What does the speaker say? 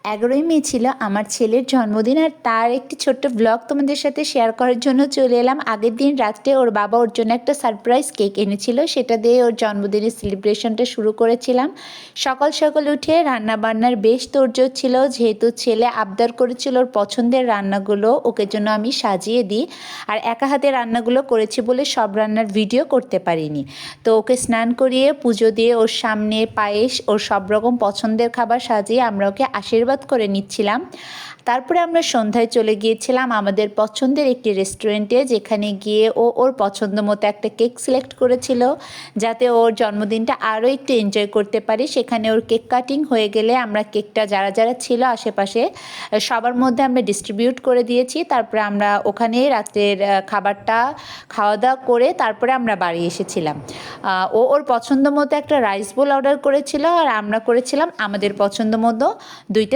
11ই মে ছিল আমার ছেলের জন্মদিন, আর তার একটি ছোট্ট ব্লগ তোমাদের সাথে শেয়ার করার জন্য চলে এলাম। আগের দিন রাত্রে ওর বাবা ওর জন্য একটা সারপ্রাইজ কেক এনেছিল, সেটা দিয়ে ওর জন্মদিনের সেলিব্রেশনটা শুরু করেছিলাম। সকাল সকাল উঠে রান্নাবান্নার বেশ তোড়জোড় ছিল, যেহেতু ছেলে আবদার করেছিল ওর পছন্দের রান্নাগুলো ওকে জন্য আমি সাজিয়ে দিই। আর একা হাতে রান্নাগুলো করেছি বলে সব রান্নার ভিডিও করতে পারিনি। তো ওকে স্নান করিয়ে পুজো দিয়ে ওর সামনে পায়েস ওর সব রকম পছন্দের খাবার সাজিয়ে আমরা ওকে আশীর্বাদ করে নিচ্ছিলাম। তারপরে আমরা সন্ধ্যায় চলে গিয়েছিলাম আমাদের পছন্দের একটি রেস্টুরেন্টে, যেখানে গিয়ে ও ওর পছন্দ মতো একটা কেক সিলেক্ট করেছিল, যাতে ওর জন্মদিনটা আরও একটু এনজয় করতে পারি। সেখানে ওর কেক কাটিং হয়ে গেলে আমরা কেকটা যারা যারা ছিল আশেপাশে সবার মধ্যে আমরা ডিস্ট্রিবিউট করে দিয়েছি। তারপরে আমরা ওখানে রাতের খাবারটা খাওয়া দাওয়া করে তারপরে আমরা বাড়ি এসেছিলাম। ও ওর পছন্দ মতো একটা রাইস বোল অর্ডার করেছিল, আর আমরা করেছিলাম আমাদের পছন্দ মতো দুইটা